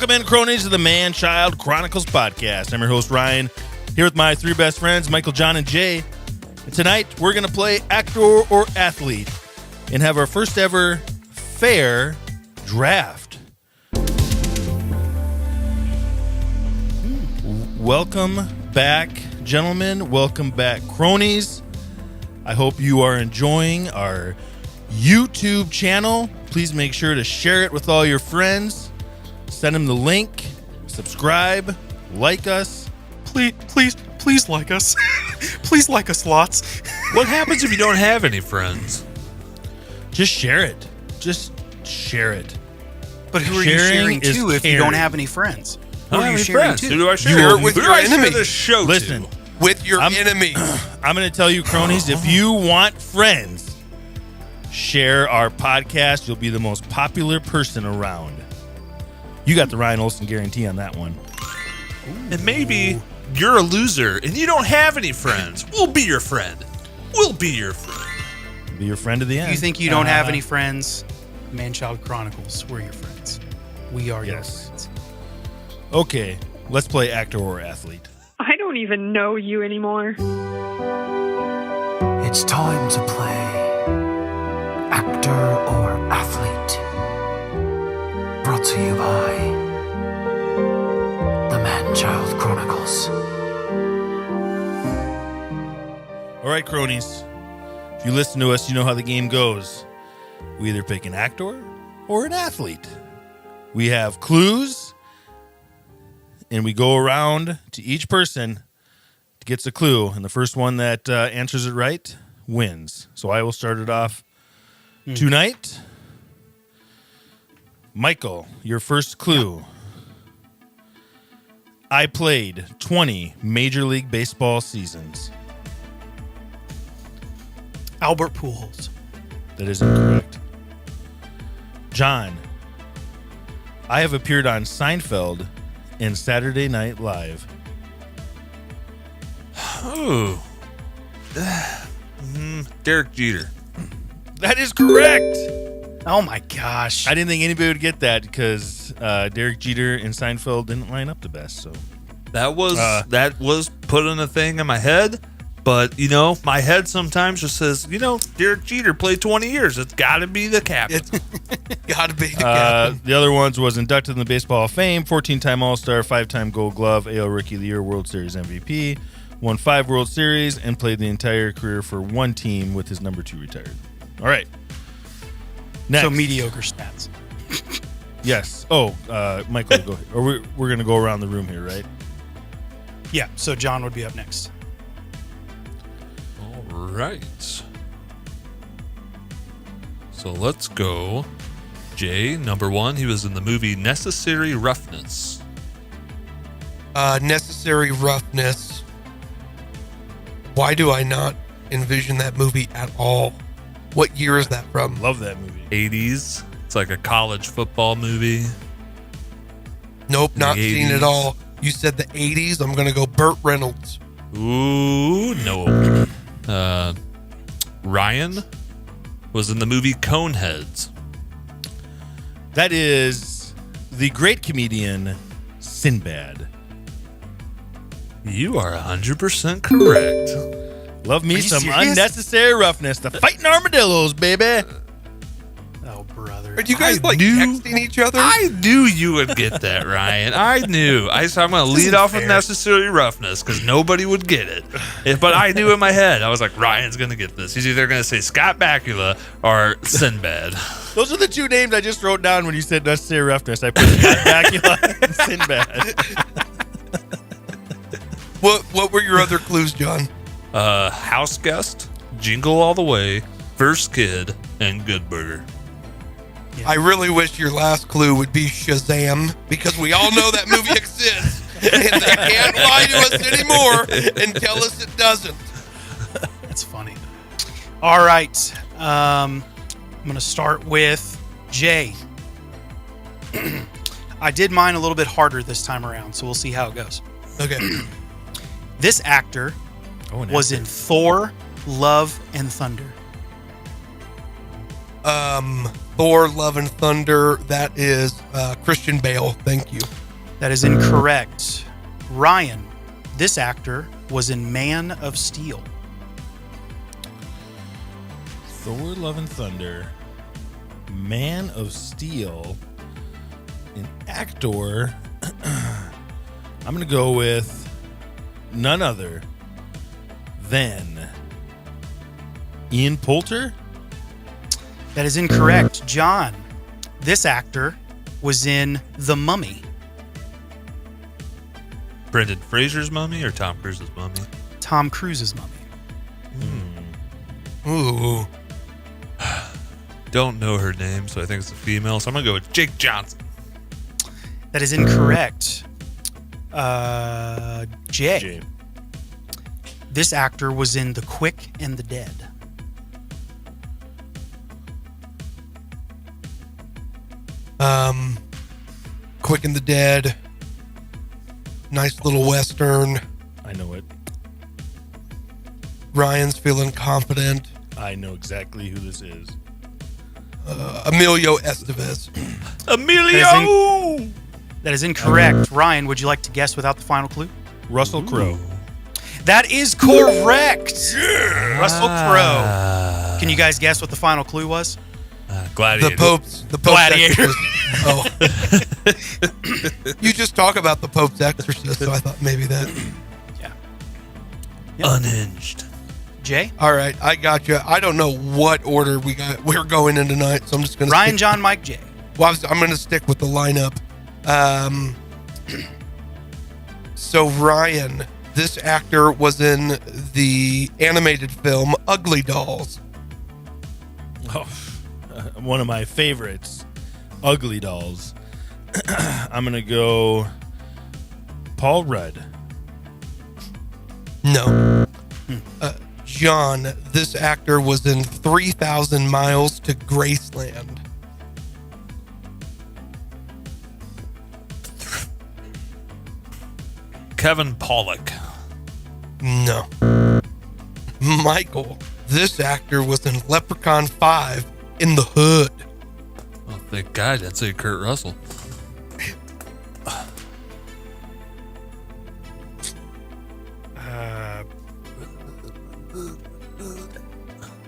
Welcome in, cronies, to the Man Child Chronicles podcast. I'm your host, Ryan, here with my three best friends, Michael, John, and Jay. And tonight, we're going to play actor or athlete and have our first ever fair draft. Welcome back, gentlemen. Welcome back, cronies. I hope you are enjoying our YouTube channel. Please make sure to share it with all your friends. Send them the link. Subscribe. Like us. Please like us. Please like us lots. What happens if you don't have any friends? Just share it. Just share it. But who are you sharing to if you don't have any friends? Who are you sharing to? Who do I share? Share it with Who do your I share enemy. this show Listen, to? With your enemy. I'm going to tell you, cronies, if you want friends, share our podcast. You'll be the most popular person around. You got the Ryan Olsen guarantee on that one. And maybe you're a loser and you don't have any friends. We'll be your friend. We'll be your friend. Be your friend to the end. You think you don't have any friends? Man Child Chronicles, we're your friends. We are your friends. Okay, let's play actor or athlete. I don't even know you anymore. It's time to play actor or athlete. Brought to you by the Man Child Chronicles. All right, cronies. If you listen to us, you know how the game goes. We either pick an actor or an athlete. We have clues, and we go around to each person to get a clue, and the first one that answers it right wins. So I will start it off tonight. Michael, your first clue. I played 20 Major League Baseball seasons. Albert Pujols. That is incorrect. John, I have appeared on Seinfeld and Saturday Night Live. Oh. Derek Jeter. That is correct. Oh my gosh. I didn't think anybody would get that because Derek Jeter and Seinfeld didn't line up the best. So That was putting a thing in my head. But, my head sometimes just says, Derek Jeter played 20 years. It's got to be the captain. Got to be the captain. The other ones was inducted in the Baseball Hall of Fame, 14-time All-Star, 5-time Gold Glove, AL Rookie of the Year, World Series MVP, won 5 World Series, and played the entire career for one team with his number 2 retired. All right. Next. So mediocre stats. Yes. Oh, Michael, go ahead. Or we're going to go around the room here, right? Yeah, so John would be up next. All right. So let's go. Jay, number 1, he was in the movie Necessary Roughness. Necessary Roughness. Why do I not envision that movie at all? What year is that from? Love that movie. 80s. It's like a college football movie. Nope, not The seen 80s. it all. You said the 80s. I'm going to go Burt Reynolds. Ooh, no. Ryan was in the movie Coneheads. That is the great comedian Sinbad. You are 100% correct. Love me Are you some serious? Unnecessary Roughness. The fighting armadillos, baby. Oh, brother. Are you guys I knew- texting each other? I knew you would get that, Ryan. I knew. So I'm going to lead off with Necessary Roughness because nobody would get it. But I knew in my head, I was like, Ryan's going to get this. He's either going to say Scott Bakula or Sinbad. Those are the two names I just wrote down when you said Necessary Roughness. I put Scott Bakula and Sinbad. What were your other clues, John? House Guest, Jingle All the Way, First Kid, and Good Burger. I really wish your last clue would be Shazam, because we all know that movie exists, and they can't lie to us anymore and tell us it doesn't. That's funny. All right. I'm going to start with Jay. I did mine a little bit harder this time around, so we'll see how it goes. Okay. This actor was in Thor, Love, and Thunder. Thor: Love and Thunder. That is Christian Bale. Thank you. That is incorrect. Ryan, this actor was in Man of Steel. Thor: Love and Thunder, Man of Steel, an actor. I'm going to go with none other than Ian Poulter. That is incorrect. John, this actor was in The Mummy. Brendan Fraser's Mummy or Tom Cruise's Mummy? Tom Cruise's Mummy. Ooh. Don't know her name, so I think it's a female. So I'm going to go with Jake Johnson. That is incorrect. Jay. This actor was in The Quick and the Dead. Quick and the Dead. Nice little Western. I know it. Ryan's feeling confident. I know exactly who this is. Emilio Estevez. Emilio! That is incorrect. Ryan, would you like to guess without the final clue? Russell Crowe. That is correct. Russell Crowe. Can you guys guess what the final clue was? Gladiator. The Pope's Gladiator. Exorcist. Oh. You just talk about the Pope's Exorcist, so I thought maybe that. Yeah. Unhinged. Jay? All right, I got you. I don't know what order we're going in tonight, so I'm just going to Ryan, John, Mike, Jay. Well, I'm going to stick with the lineup. So Ryan, this actor was in the animated film Ugly Dolls. Oh, one of my favorites, Ugly Dolls. I'm going to go Paul Rudd. No. John, this actor was in 3,000 Miles to Graceland. Kevin Pollak. No. Michael, this actor was in Leprechaun 5 in the Hood. Oh, thank God. I'd say Kurt Russell.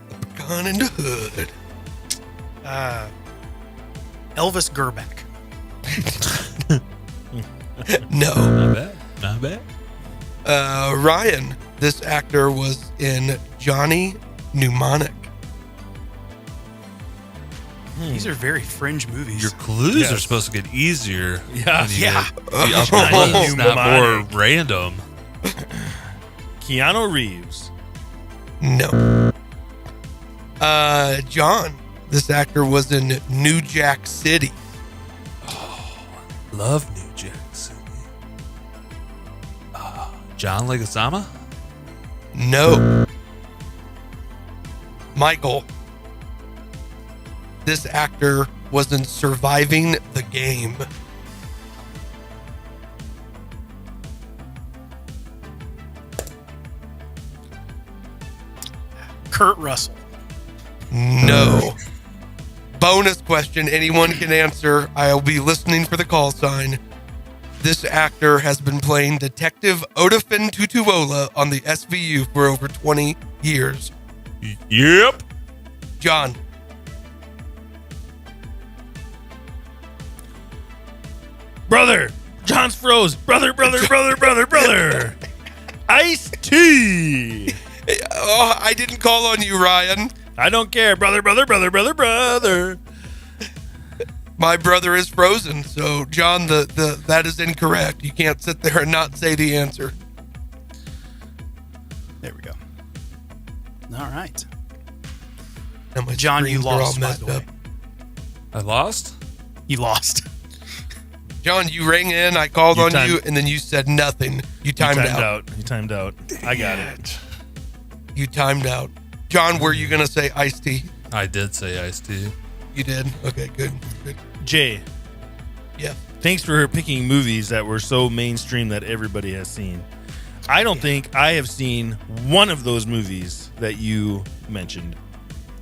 Leprechaun in the Hood. Elvis Gerback. No. Not bad. Not bad. Ryan, this actor was in Johnny Mnemonic. These are very fringe movies. Your clues Yes. are supposed to get easier. Yeah. when you Yeah. get the upper ones, not more Mnemonic. random. Keanu Reeves. No. John, this actor was in New Jack City. Love New Jack City. John Leguizamo? No. Michael, this actor was in Surviving the Game. Kurt Russell. No. Bonus question, anyone can answer. I'll be listening for the call sign. This actor has been playing Detective Odafin Tutuola on the SVU for over 20 years. Yep. John. Brother. John's froze. Brother. Ice-T. Oh, I didn't call on you, Ryan. I don't care. Brother. My brother is frozen, so John, that is incorrect. You can't sit there and not say the answer. There we go. All right. Now my John, you screens are all lost, by messed the way. up. I lost? You lost. John, you rang in, I called You on timed- you, and then you said nothing. You timed out. You timed out. I got it. You timed out. John, were you going to say iced tea? I did say Ice-T. You did? Okay, good. Jay, Yeah. thanks for picking movies that were so mainstream that everybody has seen. I don't think I have seen one of those movies that you mentioned.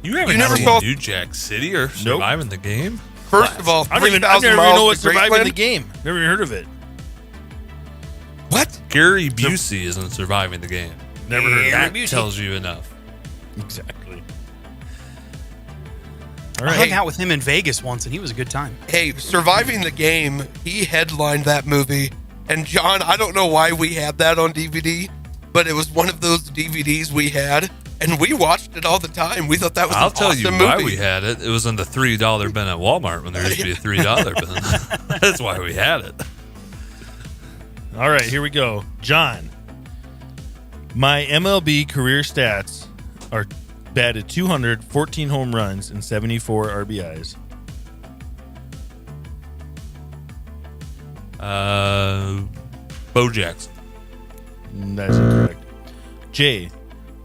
You haven't never seen saw- New Jack City or Surviving the Game? First of all, I never even 3,000 know miles what's to surviving the Graceland? game. Never even heard of it. What? Gary Busey isn't Surviving the Game. Never heard of That that. tells you enough. Exactly. All I hung right. out with him in Vegas once, and he was a good time. Hey, Surviving the Game, he headlined that movie. And John, I don't know why we had that on DVD, but it was one of those DVDs we had, and we watched it all the time. We thought that was I'll an tell you awesome why movie. we had it. It was in the $3 bin at Walmart when there used to be a $3 bin. That's why we had it. All right, here we go. John, my MLB career stats are batted 200, 14 home runs, and 74 RBIs. Bo Jackson. That's incorrect. J.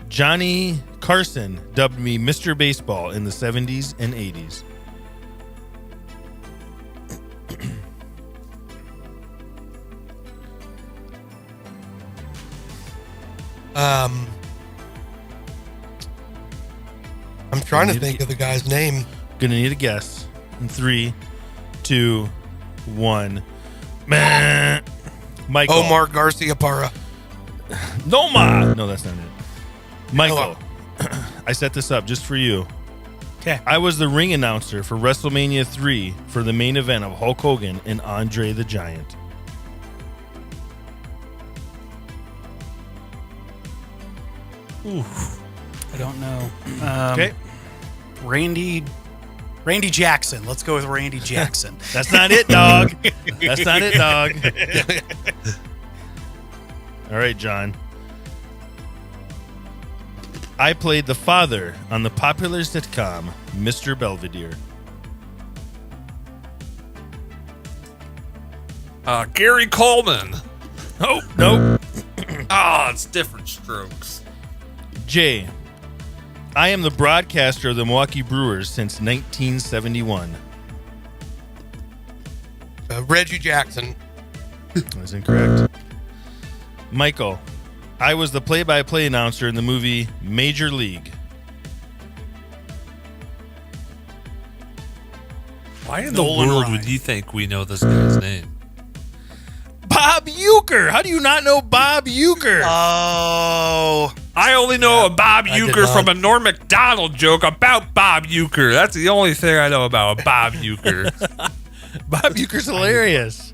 Johnny Carson dubbed me Mr. Baseball in the 70s and 80s. I'm trying to think of the guy's name. Gonna need a guess. In 3, 2, 1. Meh. Michael. Omar Garcia Parra. No, that's not it. Michael, I set this up just for you. Okay. I was the ring announcer for WrestleMania 3 for the main event of Hulk Hogan and Andre the Giant. I don't know. Okay. Randy Jackson. Let's go with Randy Jackson. That's not it, dog. That's not it, dog. All right, John. I played the father on the popular sitcom Mr. Belvedere. Gary Coleman. Oh, nope. It's different strokes. J. I am the broadcaster of the Milwaukee Brewers since 1971. Reggie Jackson. That's incorrect. Michael. I was the play-by-play announcer in the movie Major League. Why in the Nolan world Ryan. would you think we know this guy's name? Bob Uecker. How do you not know Bob Uecker? Oh, I only know a Bob I did Uecker not. from a Norm Macdonald joke about Bob Uecker. That's the only thing I know about a Bob Uecker. Bob Uecker's hilarious.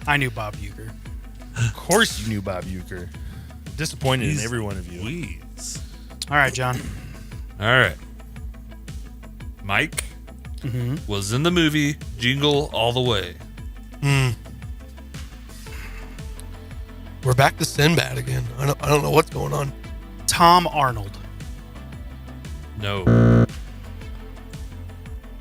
I knew Bob Uecker. Of course you knew Bob Uecker. Disappointed in every one of you. Weeds. All right, John. All right. Mike was in the movie Jingle All the Way. We're back to Sinbad again. I don't know what's going on. Tom Arnold. No.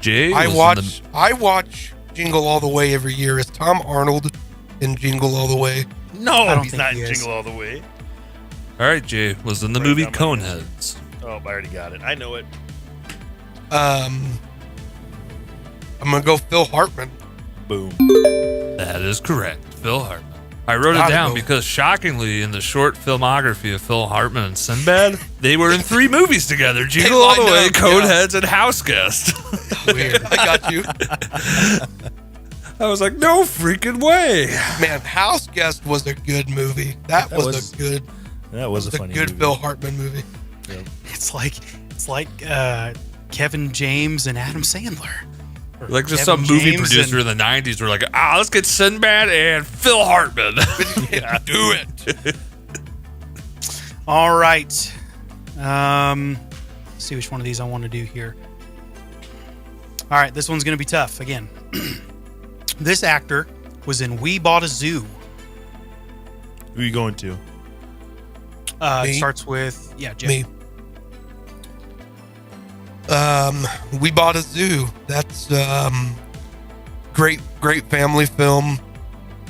Jay I was watch Jingle All the Way every year. Is Tom Arnold in Jingle All the Way? No, I don't he's think not he in is. Jingle All the Way. All right, Jay was in the Write movie down my Coneheads. Oh, I already got it. I know it. I'm gonna go Phil Hartman. Boom. That is correct. Phil Hartman. I wrote it Gotta down go. because shockingly, in the short filmography of Phil Hartman and Sinbad, they were in 3 movies together: Jingle All the lined Way, up, Coneheads, and House Guest. Weird. I got you. I was like, no freaking way. Man, House Guest was a good movie. That was a good funny good movie. Phil Hartman movie. It's like Kevin James and Adam Sandler. Or Like just Kevin some movie James producer and- in the 90s were like, let's get Sinbad and Phil Hartman. Do it. All right. Let's see which one of these I want to do here. All right, this one's going to be tough again. This actor was in We Bought a Zoo. Who are you going to? It Me? starts with Jeff. Me. We Bought a Zoo. That's great family film.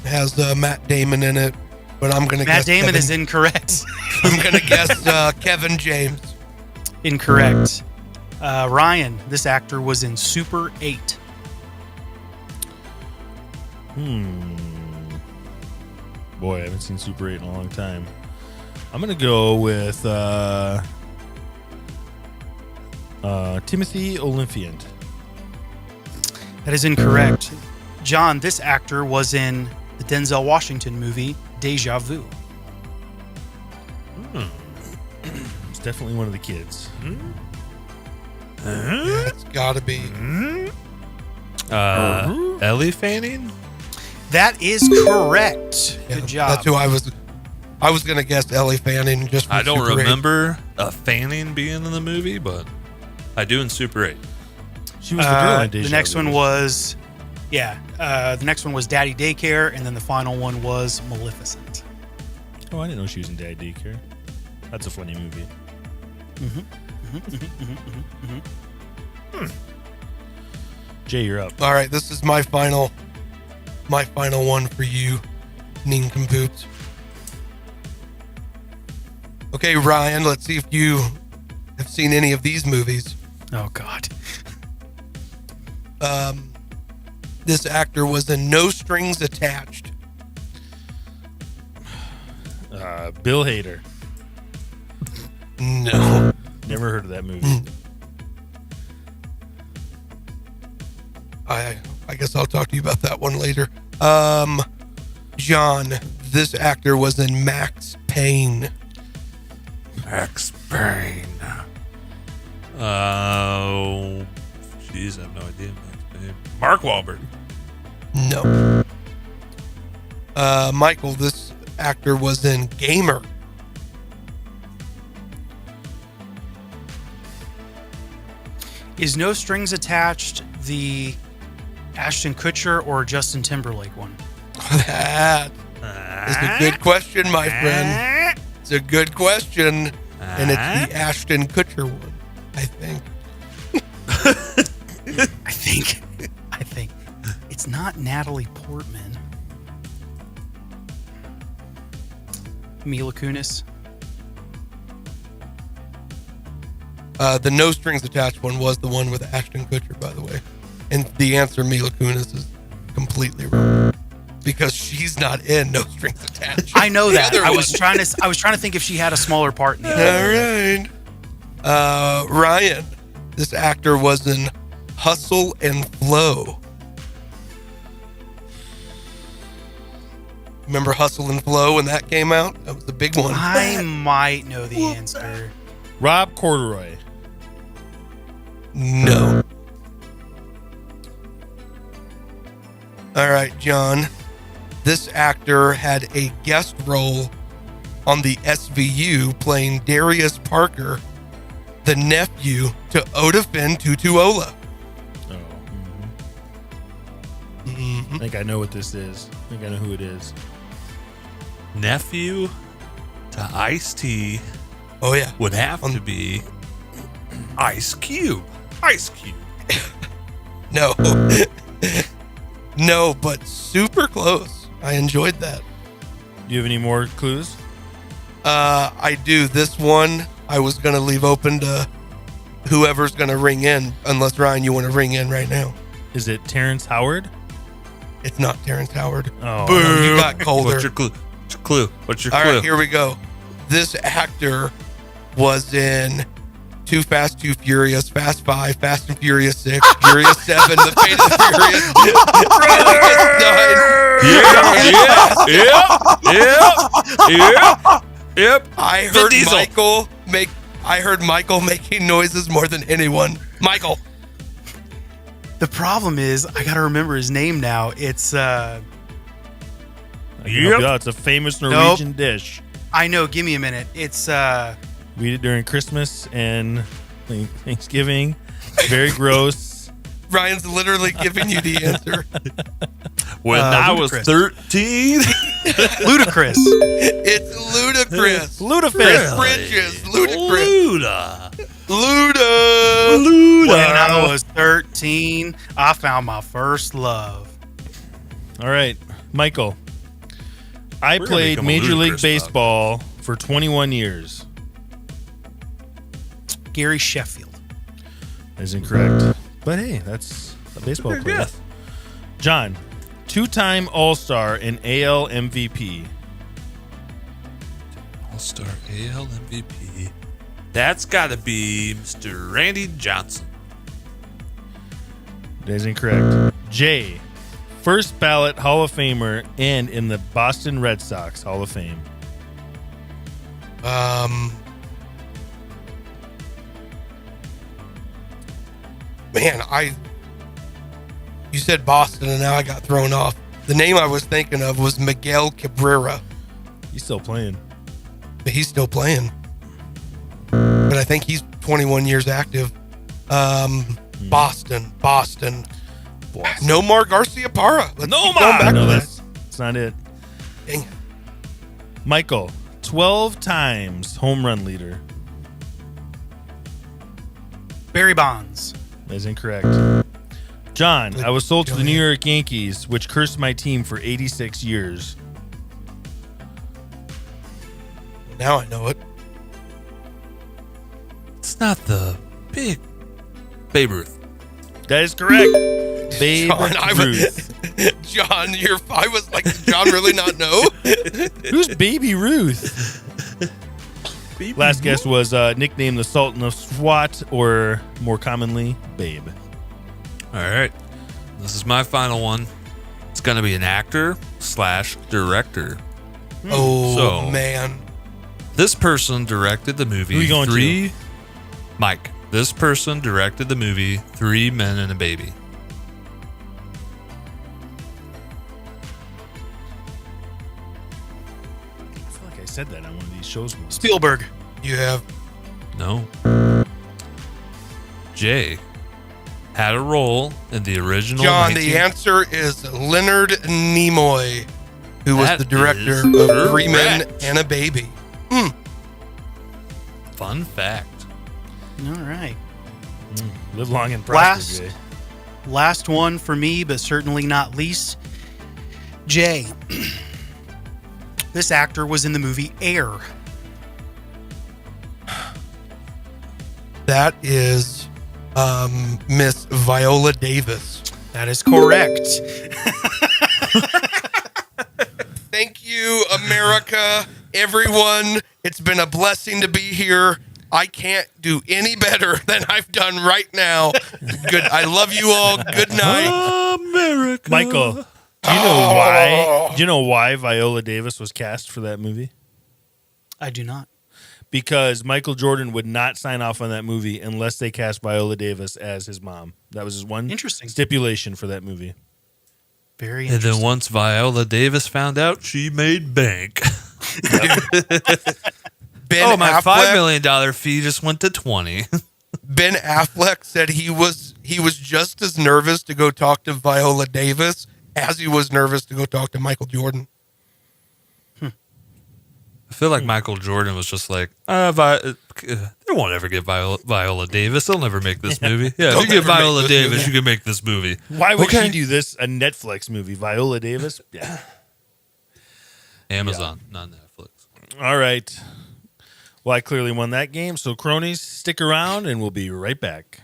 Has Matt Damon in it, but I'm gonna guess Matt Damon Kevin, is incorrect. I'm gonna guess Kevin James. Incorrect. Ryan, this actor was in Super 8. Boy, I haven't seen Super 8 in a long time. I'm going to go with Timothy Olyphant. That is incorrect. John, this actor was in the Denzel Washington movie Deja Vu. It's definitely one of the kids. It's got to be. Ellie Fanning? That is correct. Yeah, Good job. That's who I was. I was gonna guess Ellie Fanning. Just for I don't Super 8. remember Fanning being in the movie, but I do in Super 8. She was the girl in Deja The next Vu. one was, the next one was Daddy Daycare, and then the final one was Maleficent. Oh, I didn't know she was in Daddy Daycare. That's a funny movie. Jay, you're up. All right, this is my final one for you, nincompoops. Okay, Ryan, let's see if you have seen any of these movies. Oh, God. This actor was in No Strings Attached. Bill Hader. No. Never heard of that movie. I guess I'll talk to you about that one later. John, this actor was in Max Payne. Max Payne. Oh, jeez, I have no idea. Max Payne. Mark Wahlberg. No. Michael, this actor was in Gamer. Is No Strings Attached the Ashton Kutcher or Justin Timberlake one? That is a good question, my friend. It's a good question. And it's the Ashton Kutcher one, I think. I think. It's not Natalie Portman. Mila Kunis. The No Strings Attached one was the one with Ashton Kutcher, by the way. And the answer, Mila Kunis, is completely wrong. Because she's not in No Strings Attached. I know that. The other I one. was trying to think if she had a smaller part in the other. All right. Ryan, this actor was in Hustle and Flow. Remember Hustle and Flow when that came out? That was the big one. I might know the answer. Rob Corduroy. No. All right, John. This actor had a guest role on the SVU playing Darius Parker, the nephew to Odafin Tutuola. Oh. Mm-hmm. I think I know what this is. I think I know who it is. Nephew to Ice-T Oh, yeah. would have to be Ice Cube. Ice Cube. No. No, but super close. I enjoyed that. Do you have any more clues? I do. This one I was going to leave open to whoever's going to ring in, unless, Ryan, you want to ring in right now. Is it Terrence Howard? It's not Terrence Howard. Oh. No, you got colder. What's your clue? What's your clue? What's your All clue? right, here we go. This actor was in Too Fast, Too Furious, Fast 5, Fast and Furious 6, Furious 7, The Fate of the Furious, Yep. I Vin heard Diesel. Michael making noises more than anyone. Michael. The problem is, I gotta remember his name now. It's I can help you out. It's a famous Norwegian dish. I know. Give me a minute. It's We eat it during Christmas and Thanksgiving. Very gross. Ryan's literally giving you the answer. When I was Ludacris. 13. Ludacris. It's Ludacris. Ludafish. Bridges. Ludacris. Luda. Luda. When I was 13, I found my first love. All right, Michael. I We're gonna played become a Major League Ludacris Baseball for 21 years. Gary Sheffield. That is incorrect. But hey, that's a baseball Good player. guess. John, two-time All-Star and AL MVP. All-Star AL MVP. That's got to be Mr. Randy Johnson. That is incorrect. J. First ballot Hall of Famer and in the Boston Red Sox Hall of Fame. Man, you said Boston and now I got thrown off. The name I was thinking of was Miguel Cabrera. He's still playing. But he's still playing. But I think he's 21 years active. Boston. Nomar Garcia Parra. Let's keep going back No, to that. that's not it. Dang it. Michael, 12 times home run leader. Barry Bonds. That is incorrect. John, I was sold to the New York Yankees, which cursed my team for 86 years. Now I know it. It's not the big Babe Ruth. That is correct. Babe John, Ruth. John, I was like, does John really not know? Who's Baby Ruth? Last guess was nicknamed the Sultan of SWAT, or more commonly, Babe. All right. This is my final one. It's going to be an actor / director. Oh, man. This person directed the movie Who you going to? Mike. This person directed the movie 3 Men and a Baby. I feel like I said that on one of these shows once. Spielberg. You have. No. Jay had a role in the original. John, the answer is Leonard Nimoy, who was That the director is of 3 Men correct. and a Baby. Fun fact. All right. Live long and prosper, Jay. Last one for me, but certainly not least. Jay. This actor was in the movie Air. That is Miss Viola Davis. That is correct. Thank you, America, everyone. It's been a blessing to be here. I can't do any better than I've done right now. Good. I love you all. Good night. America. Michael, do you know why? Do you know why Viola Davis was cast for that movie? I do not. Because Michael Jordan would not sign off on that movie unless they cast Viola Davis as his mom. That was his one Interesting. stipulation for that movie. Very And interesting. then once Viola Davis found out, she made bank. Ben my Affleck, $5 million fee just went to 20. Ben Affleck said he was just as nervous to go talk to Viola Davis as he was nervous to go talk to Michael Jordan. I feel like Michael Jordan was just like, they won't ever get Viola Davis. They'll never make this movie. Yeah, They'll if you get never make Viola this Davis, movie. you can make this movie. Why would Okay. she do this? A Netflix movie. Viola Davis? Yeah. Amazon, not Netflix. All right. Well, I clearly won that game. So, cronies, stick around and we'll be right back.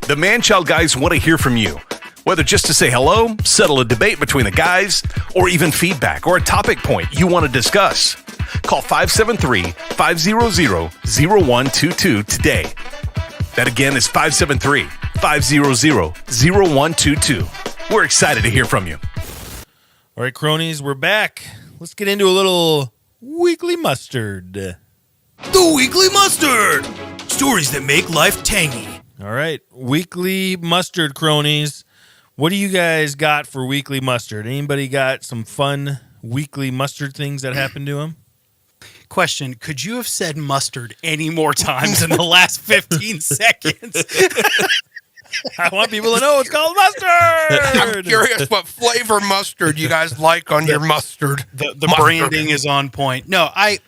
The Man Child guys want to hear from you. Whether just to say hello, settle a debate between the guys, or even feedback or a topic point you want to discuss. Call 573-500-0122 today. That again is 573-500-0122. We're excited to hear from you. All right, cronies, we're back. Let's get into a little weekly mustard. The Weekly Mustard! Stories that make life tangy. All right, weekly mustard, cronies. What do you guys got for weekly mustard? Anybody got some fun weekly mustard things that happened to them? Question, could you have said mustard any more times in the last 15 seconds? I want people to know it's called I'm mustard. curious what flavor mustard you guys like on your mustard. The Mustard. branding is on point. No, I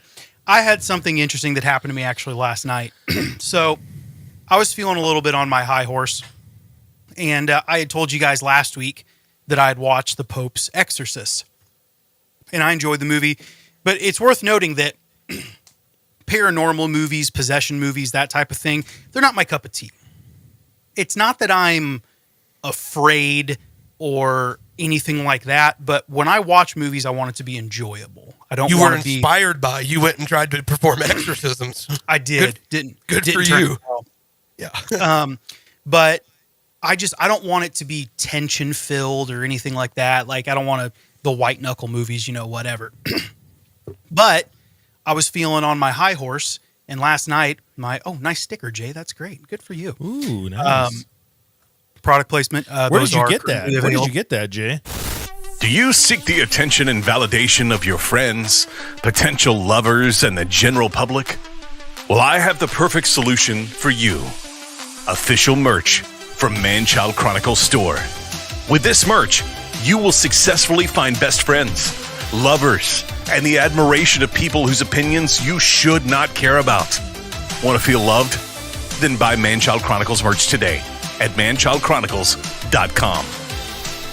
had something interesting that happened to me actually last night. So I was feeling a little bit on my high horse. And I had told you guys last week that I had watched The Pope's Exorcist. And I enjoyed the movie. But it's worth noting that paranormal movies, possession movies, that type of thing, they're not my cup of tea. It's not that I'm afraid or anything like that. But when I watch movies, I want it to be enjoyable. I don't You were want to be. inspired by. You went and tried to perform exorcisms. I did. Good didn't for turn you. it well. Yeah. But I don't want it to be tension filled or anything like that. Like I don't want the white knuckle movies, whatever. But I was feeling on my high horse, and last night nice sticker, Jay. That's great. Good for you. Ooh, nice. Product placement. Where did you get that? Where did you get that, Jay? Do you seek the attention and validation of your friends, potential lovers, and the general public? Well, I have the perfect solution for you. Official merch from Man Child Chronicles store. With this merch, you will successfully find best friends, lovers, and the admiration of people whose opinions you should not care about. Want to feel loved? Then buy Man Child Chronicles merch today at manchildchronicles.com.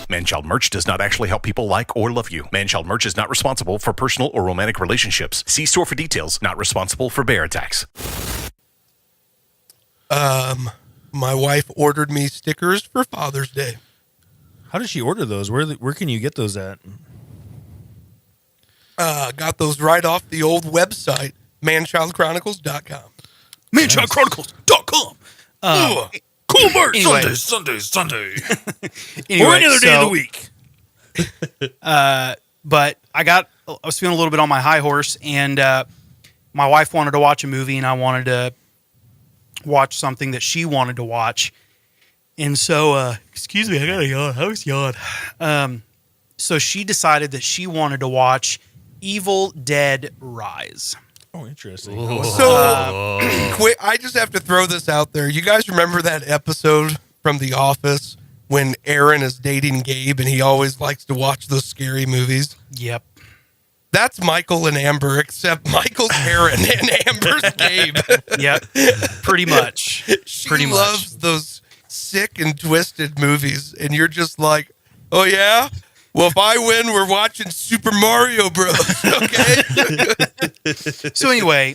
Manchild merch does not actually help people like or love you. Manchild merch is not responsible for personal or romantic relationships. See store for details. Not responsible for bear attacks. My wife ordered me stickers for Father's Day. How does she order those? Where can you get those at? Got those right off the old website, manchildchronicles.com. manchildchronicles.com. Cool merch. Anyway. Sunday. Anyway, or any other day of the week. But I was feeling a little bit on my high horse, and my wife wanted to watch a movie, and I wanted to watch something that she wanted to watch. And so, excuse me, I got a yawn. I was yawn. So she decided that she wanted to watch Evil Dead Rise. Oh, interesting. So, quick, I just have to throw this out there. You guys remember that episode from The Office when Aaron is dating Gabe and he always likes to watch those scary movies? Yep. That's Michael and Amber, except Michael's Aaron and Amber's Gabe. Yep. Pretty much. She loves those sick and twisted movies, and you're just like, oh, yeah? Well, if I win, we're watching Super Mario Bros. Okay. So anyway,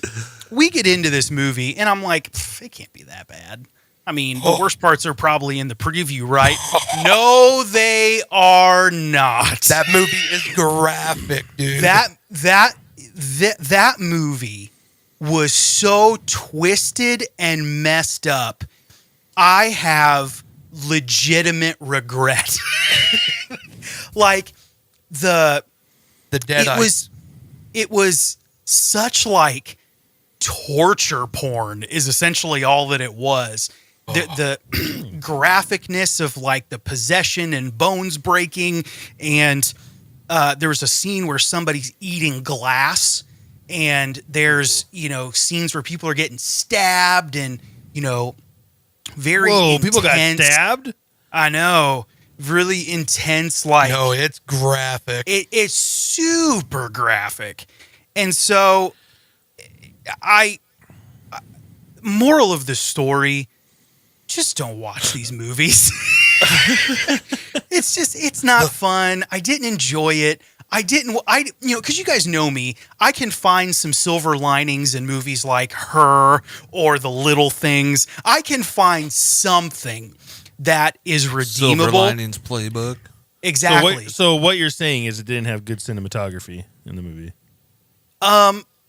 we get into this movie, and I'm like, it can't be that bad. I mean, the worst parts are probably in the preview, right? No, they are not. That movie is graphic, dude. That movie was so twisted and messed up. I have legitimate regret. Like the dead eyes. It was such like torture porn is essentially all that it was. The graphicness of like the possession and bones breaking, and there was a scene where somebody's eating glass, and there's scenes where people are getting stabbed, and very intense. People got stabbed? I know. Really intense, like no, it's graphic. It's super graphic. And so moral of the story, just don't watch these movies. It's not fun. I didn't enjoy it. Because you guys know me, I can find some silver linings in movies like Her or The Little Things. I can find something that is redeemable. Silver Linings Playbook. Exactly. So what you're saying is it didn't have good cinematography in the movie.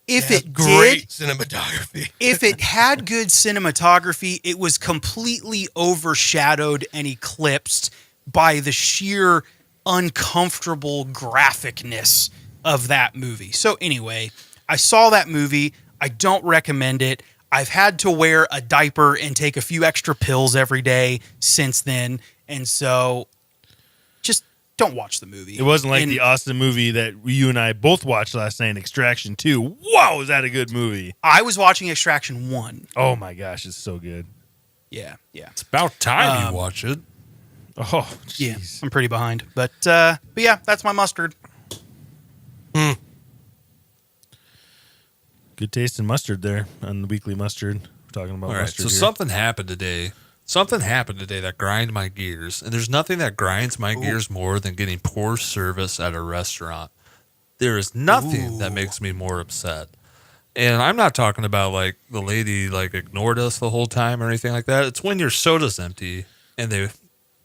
If it great did, cinematography. if it had good cinematography, it was completely overshadowed and eclipsed by the sheer uncomfortable graphicness of that movie. So anyway, I saw that movie. I don't recommend it. I've had to wear a diaper and take a few extra pills every day since then. And so just don't watch the movie. It wasn't like the awesome movie that you and I both watched last night, Extraction 2. Wow, is that a good movie? I was watching Extraction 1. Oh my gosh, it's so good. Yeah. It's about time you watch it. Oh, Yeah, jeez. I'm pretty behind. But yeah, that's my mustard. Good taste in mustard there on the weekly mustard. We're talking about All right, mustard so here. something happened today. Something happened today that grind my gears. And there's nothing that grinds my gears more than getting poor service at a restaurant. There is nothing that makes me more upset. And I'm not talking about like the lady like ignored us the whole time or anything like that. It's when your soda's empty and they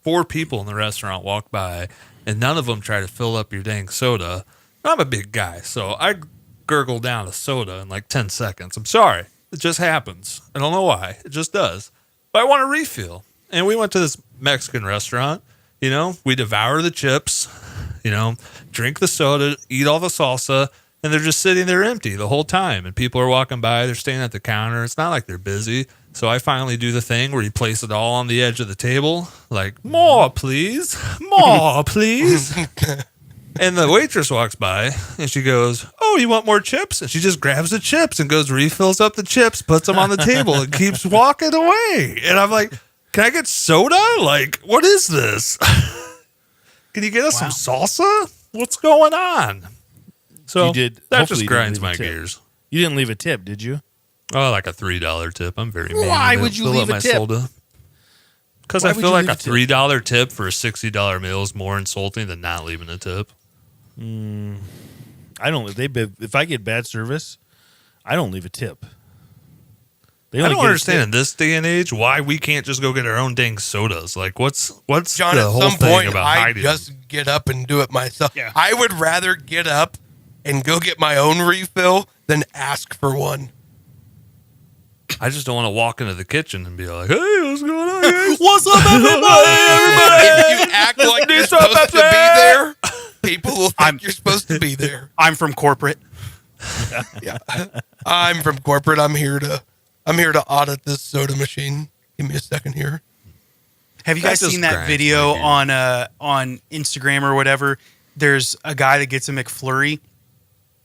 4 people in the restaurant walk by, and none of them try to fill up your dang soda. I'm a big guy, so I gurgle down a soda in like 10 seconds. I'm sorry. It just happens. I don't know why. It just does. But I want a refill. And we went to this Mexican restaurant. You know, we devour the chips, you know, drink the soda, eat all the salsa, and they're just sitting there empty the whole time. And people are walking by. They're staying at the counter. It's not like they're busy. So I finally do the thing where you place it all on the edge of the table. Like, more, please. More, please. And the waitress walks by and she goes, oh, you want more chips? And she just grabs the chips and goes, refills up the chips, puts them on the table and keeps walking away. And I'm like, can I get soda? Like, what is this? Can you get us some salsa? What's going on? So You did- that hopefully just you didn't grinds leave a my tip. gears. You didn't leave a tip, did you? Oh, like a $3 tip. I'm very mean. Why I would you fill leave up a my tip? soda. Because Why I would feel you like leave a a tip? $3 tip for a $60 meal is more insulting than not leaving a tip. I don't. If I get bad service, I don't leave a tip. They I only don't get a understand tip. in this day and age why we can't just go get our own dang sodas. Like, what's John, the at whole some thing point, about I hiding? just get up and do it myself. Yeah. I would rather get up and go get my own refill than ask for one. I just don't want to walk into the kitchen and be like, "Hey, what's going on, guys? What's up, everybody? If you act like you're supposed to be there, people will think you're supposed to be there. I'm from corporate. Yeah, I'm from corporate. I'm here to audit this soda machine. Give me a second here. Have you That guys just seen that grinds video my gears. on Instagram or whatever? There's a guy that gets a McFlurry,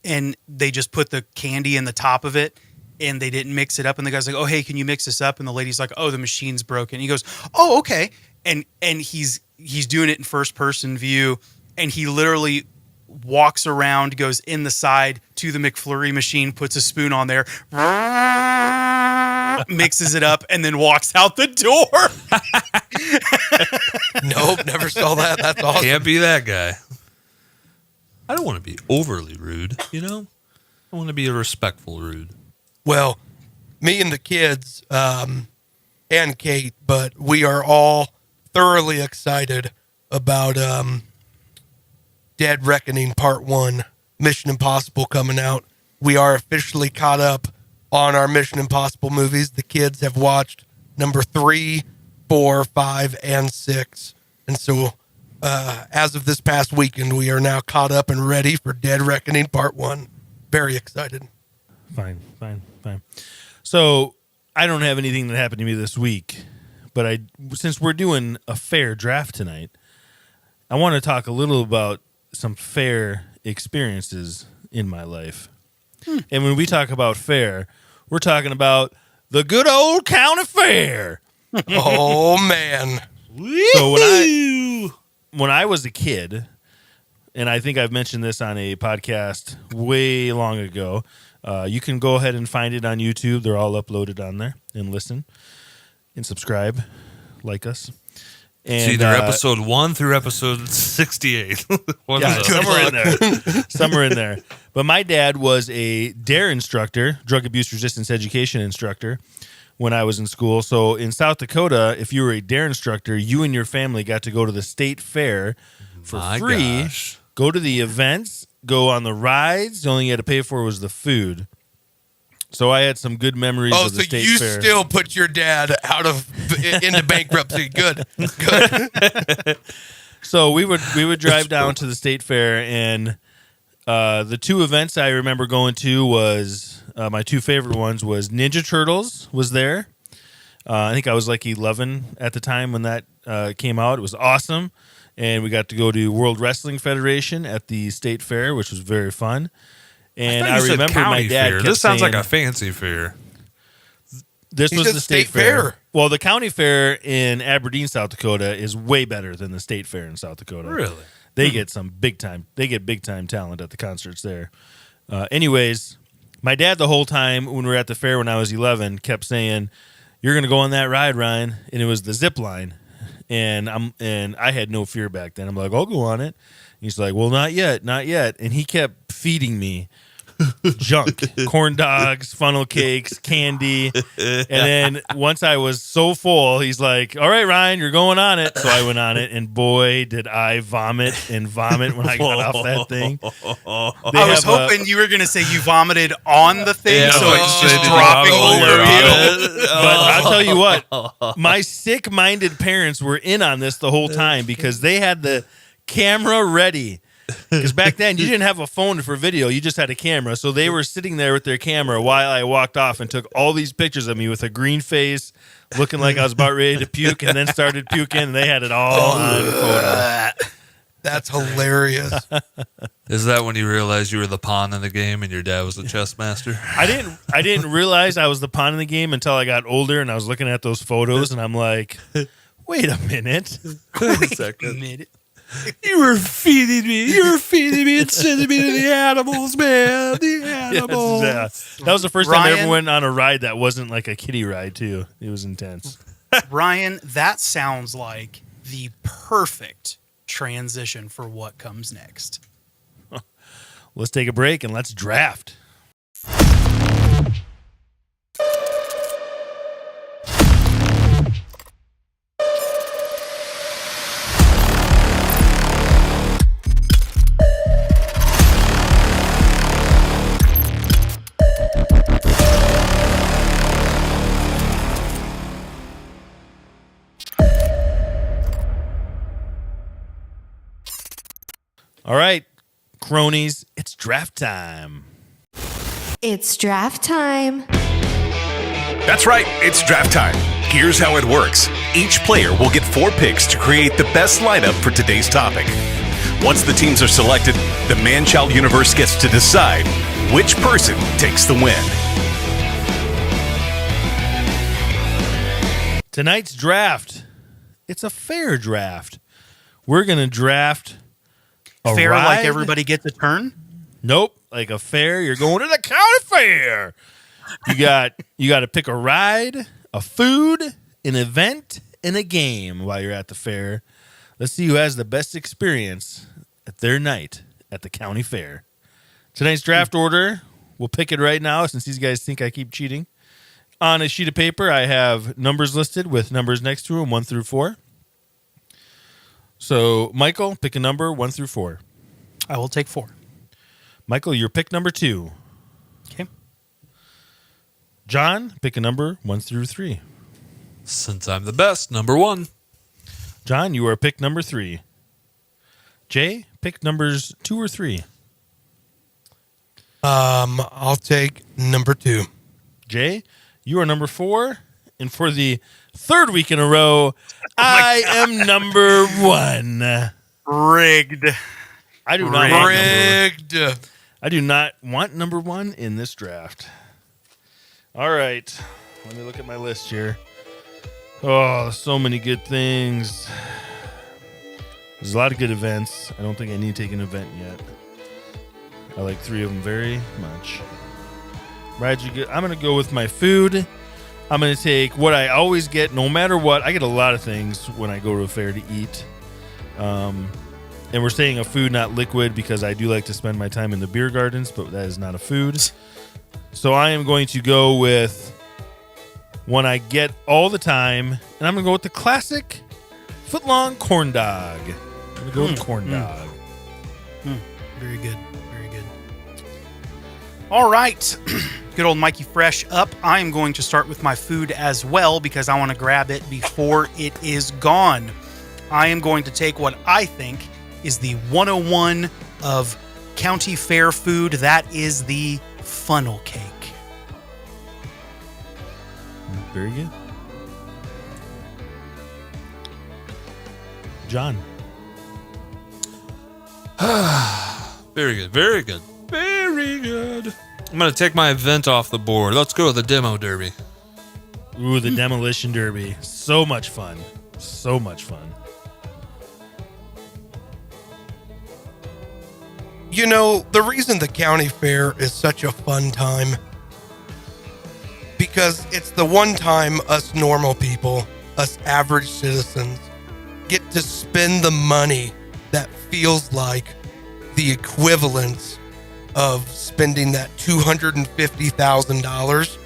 and they just put the candy in the top of it, and they didn't mix it up. And the guy's like, "Oh, hey, can you mix this up?" And the lady's like, "Oh, the machine's broken." He goes, "Oh, okay." And he's doing it in first person view, and he literally walks around, goes in the side to the McFlurry machine, puts a spoon on there, mixes it up, and then walks out the door. Nope, never saw that. That's awesome. Can't be that guy." I don't want to be overly rude, you know. I want to be a respectful rude. Well, me and the kids, and Kate, but we are all thoroughly excited about Dead Reckoning Part 1, Mission Impossible coming out. We are officially caught up on our Mission Impossible movies. The kids have watched number 3, 4, 5, and 6. And so, as of this past weekend, we are now caught up and ready for Dead Reckoning Part 1. Very excited. Fine. So I don't have anything that happened to me this week, but since we're doing a fair draft tonight, I want to talk a little about some fair experiences in my life. And when we talk about fair, we're talking about the good old county fair. Oh, man. So when I was a kid, and I think I've mentioned this on a podcast way long ago, you can go ahead and find it on YouTube. They're all uploaded on there, and listen and subscribe, like us. And, It's either episode 1 through episode 68. One yeah, of those. somewhere in there. But my dad was a DARE instructor, drug abuse resistance education instructor, when I was in school. So in South Dakota, if you were a DARE instructor, you and your family got to go to the state fair for My free, gosh. go to the events, go on the rides. The only thing you had to pay for was the food. So I had some good memories Oh, of the so state you fair. still put your dad into bankruptcy. Good. So we would drive down to the state fair, and the two events I remember going to was my two favorite ones was Ninja Turtles was there. I think I was like 11 at the time when that came out. It was awesome, and we got to go to World Wrestling Federation at the state fair, which was very fun. And thought I you said remember my county dad. fair. Kept This sounds like saying- a fancy fair. This He was said the state state fair. fair. Well, the county fair in Aberdeen, South Dakota, is way better than the state fair in South Dakota. Really? They get some big time. They get big time talent at the concerts there. Anyways, my dad the whole time when we were at the fair when I was 11 kept saying, "You're going to go on that ride, Ryan," and it was the zip line. And I had no fear back then. I'm like, "I'll go on it." He's like, "Well, not yet, not yet." And he kept feeding me junk, corn dogs, funnel cakes, candy. And then once I was so full, he's like, all right, Ryan, you're going on it. So I went on it, and boy, did I vomit when I got off that thing. I was hoping you were going to say you vomited on the thing, Yeah, so like, it's did just you dropping vomit all over on you. But I'll tell you what, my sick-minded parents were in on this the whole time because they had the camera ready. Because back then, you didn't have a phone for video. You just had a camera. So they were sitting there with their camera while I walked off and took all these pictures of me with a green face, looking like I was about ready to puke, and then started puking, and they had it all on photo. That's hilarious. Is that when you realized you were the pawn in the game and your dad was the chess master? I didn't realize I was the pawn in the game until I got older, and I was looking at those photos, and I'm like, wait a minute. Wait a second. You were feeding me and sending me to the animals, man. The animals. Yes, that was the first time I Ryan? ever went on a ride that wasn't like a kiddie ride, too. It was intense. Ryan, that sounds like the perfect transition for what comes next. Let's take a break and let's draft. All right, cronies, it's draft time. It's draft time. That's right, it's draft time. Here's how it works. Each player will get 4 picks to create the best lineup for today's topic. Once the teams are selected, the Man Child universe gets to decide which person takes the win. Tonight's draft, it's a fair draft. We're going to draft a Fair, ride. like everybody gets a turn? Nope, like a fair. You're going to the county fair. You got to pick a ride, a food, an event, and a game while you're at the fair. Let's see who has the best experience at their night at the county fair. Tonight's draft order, we'll pick it right now since these guys think I keep cheating. On a sheet of paper, I have numbers listed with numbers next to them, 1 through 4. So, Michael, pick a number 1 through 4. I will take 4. Michael, your pick number 2. Okay. John, pick a number 1 through 3. Since I'm the best, number 1. John, you are pick number 3. Jay, pick numbers 2 or 3. I'll take number 2. Jay, you are number 4. And for the third week in a row, I am number 1. Rigged. I do not want Rigged. I do not want number 1 in this draft. All right. Let me look at my list here. Oh, so many good things. There's a lot of good events. I don't think I need to take an event yet. I like 3 of them very much. Rides are good. I'm going to go with my food. I'm going to take what I always get, no matter what. I get a lot of things when I go to a fair to eat. And we're saying a food, not liquid, because I do like to spend my time in the beer gardens, but that is not a food. So I am going to go with one I get all the time, and I'm going to go with the classic footlong corn dog. I'm going to go with corn dog. Very good. Very good. All right. Good old Mikey Fresh up. I am going to start with my food as well because I want to grab it before it is gone. I am going to take what I think is the 101 of county fair food. That is the funnel cake. Very good. John. Very good. Very good. Very good. I'm going to take my event off the board. Let's go with the demo derby. Ooh, the demolition derby. So much fun. So much fun. You know, the reason the county fair is such a fun time, because it's the one time us normal people, us average citizens, get to spend the money that feels like the equivalence of spending that $250,000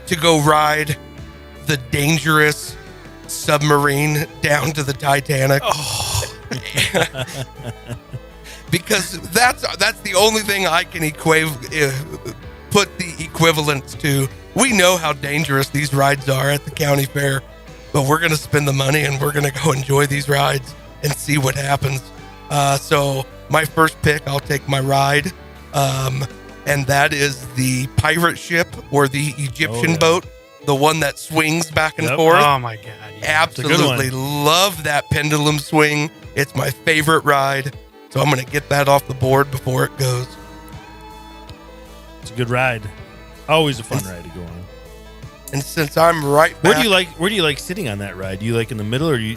to go ride the dangerous submarine down to the Titanic. Because that's the only thing I can put the equivalence to. We know how dangerous these rides are at the county fair, but we're going to spend the money and we're going to go enjoy these rides and see what happens. So my first pick, I'll take my ride, and that is the pirate ship or the Egyptian boat, the one that swings back and forth. Oh my God. Yeah. Absolutely love that pendulum swing. It's my favorite ride. So I'm going to get that off the board before it goes. It's a good ride. Always a fun ride to go on. And since I'm right back, where do you like sitting on that ride? Do you like in the middle, or I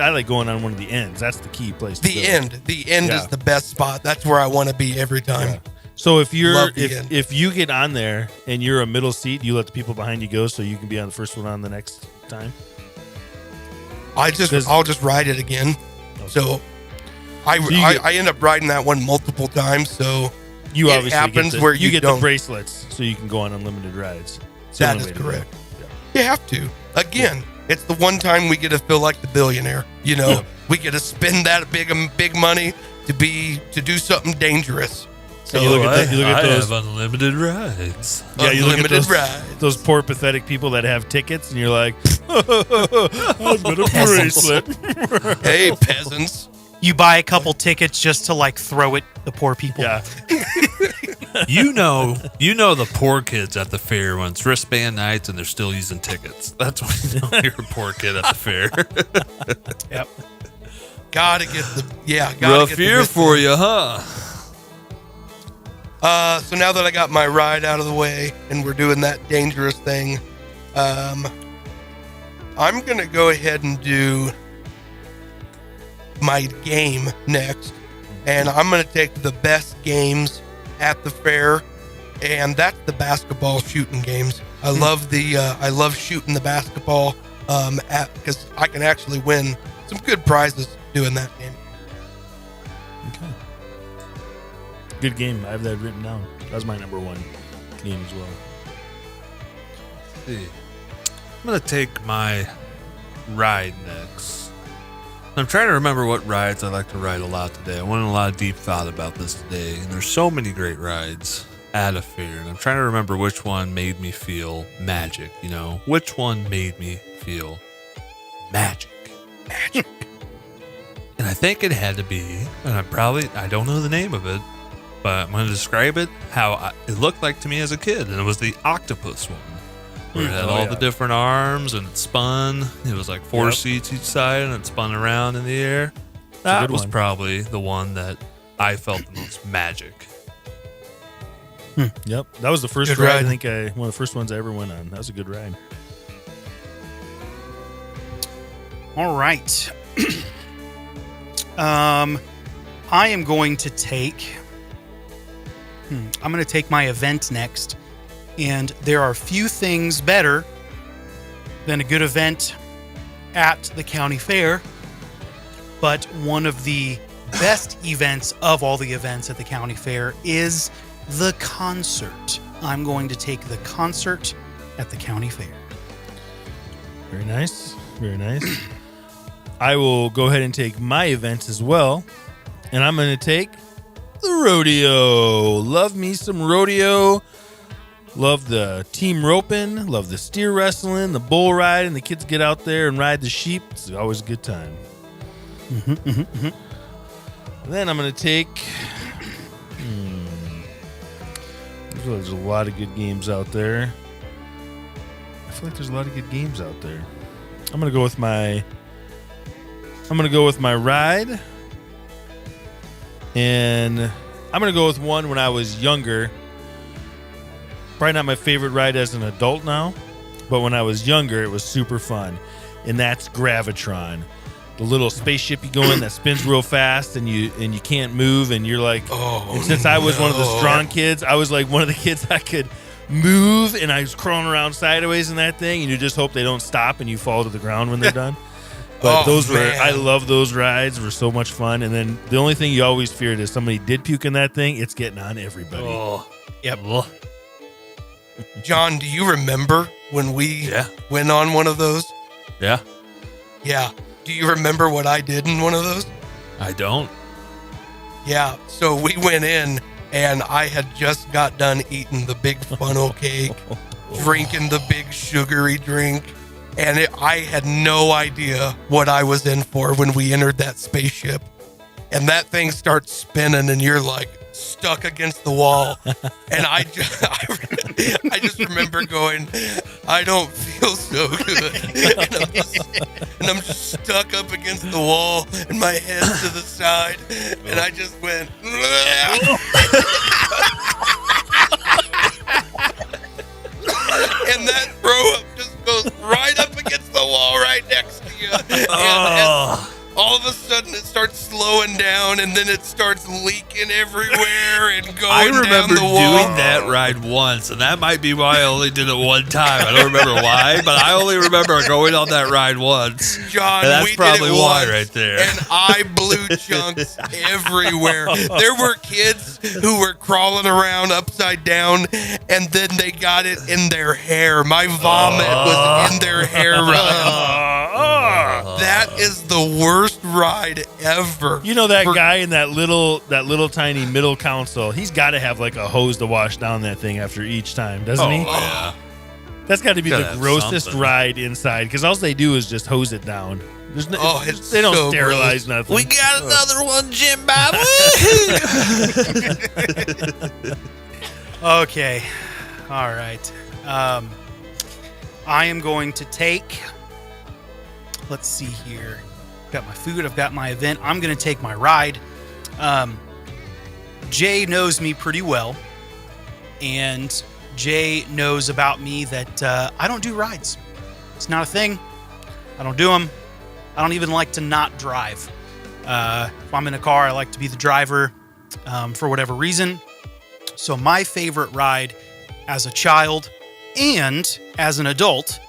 like going on one of the ends. That's the key place to go. The end is the best spot. That's where I want to be every time. Yeah. So if you get on there and you're a middle seat, you let the people behind you go so you can be on the first one on the next time? I'll just ride it again. Okay. So I end up riding that one multiple times, so you it happens where you get don't. The bracelets so you can go on unlimited rides. That is correct. Yeah. You have to. Again, it's the one time we get to feel like the billionaire. You know, we get to spend that big money to do something dangerous. So you look at those, have unlimited rides. Yeah, you look at those poor pathetic people that have tickets, and you're like, I've got a bracelet. Hey, peasants. You buy a couple tickets just to like throw at the poor people. Yeah. You know the poor kids at the fair when it's wristband nights and they're still using tickets. That's when you know you're a poor kid at the fair. Yep. Gotta get rough year for you, huh? So now that I got my ride out of the way and we're doing that dangerous thing, I'm gonna go ahead and do my game next, and I'm going to take the best games at the fair, and that's the basketball shooting games. I love shooting the basketball because I can actually win some good prizes doing that game. Okay. Good game. I have that written down. That was my number one game as well. Let's see. I'm going to take my ride next. I'm trying to remember what rides I like to ride a lot today. I went in a lot of deep thought about this today, and there's so many great rides at a fair, and I'm trying to remember which one made me feel magic, you know? Which one made me feel magic? And I think it had to be, and I don't know the name of it, but I'm going to describe it how it looked like to me as a kid, and it was the octopus one. Where it had all the different arms and it spun. It was like four seats each side and it spun around in the air. That was probably the one that I felt the most magic. Yep. That was the first ride. I think one of the first ones I ever went on. That was a good ride. All right. I am going to take my event next. And there are few things better than a good event at the county fair. But one of the best events of all the events at the county fair is the concert. I'm going to take the concert at the county fair. Very nice. Very nice. I will go ahead and take my event as well. And I'm going to take the rodeo. Love me some rodeo. Love the team roping, love the steer wrestling, the bull riding. The kids get out there and ride the sheep. It's always a good time. Then I'm going to take... There's a lot of good games out there. I feel like there's a lot of good games out there. I'm going to go with my ride. And I'm going to go with one when I was younger. Probably not my favorite ride as an adult now, but when I was younger, it was super fun. And that's Gravitron. The little spaceship you go in that spins real fast and you can't move, and you're like, and since I was one of the strong kids, I was like one of the kids that could move, and I was crawling around sideways in that thing, and you just hope they don't stop and you fall to the ground when they're done. But Oh, those were, man. I love those rides, were so much fun. And then the only thing you always feared is somebody did puke in that thing, it's getting on everybody. Oh, Yep. ugh. John, do you remember when we Yeah. went on one of those? Yeah. Yeah. Do you remember what I did in one of those? I don't. Yeah. So we went in, and I had just got done eating the big funnel cake, drinking the big sugary drink, and I had no idea what I was in for when we entered that spaceship. And that thing starts spinning, and you're like stuck against the wall. And I just remember going, I don't feel so good. And I'm just stuck up against the wall, and my head's to the side, and I just went. And that throw up just goes right up against the wall right next to you. And all of a sudden it starts slowing down, and then it starts leaking everywhere and going I down remember the wall. doing that ride once, and that might be why I only did it one time. I don't remember why, but I only remember going on that ride once. John, And that's we probably did it why once, right there. And I blew chunks everywhere. There were kids who were crawling around upside down, and then they got it in their hair. My vomit was in their hair, Ryan. That is the worst ride ever. You know that guy in that little tiny middle console, he's got to have like a hose to wash down that thing after each time, doesn't he? Yeah. That's got to be Gotta the have grossest something. ride inside, because all they do is just hose it down. There's no, Oh, it's they don't so sterilize gross. nothing. got another one, Jim Bob. Okay. All right. I am going to take. Let's see here. I've got my food. I've got my event. I'm going to take my ride. Jay knows me pretty well, and Jay knows about me that I don't do rides. It's not a thing. I don't do them. I don't even like to not drive. If I'm in a car, I like to be the driver for whatever reason. So my favorite ride as a child and as an adult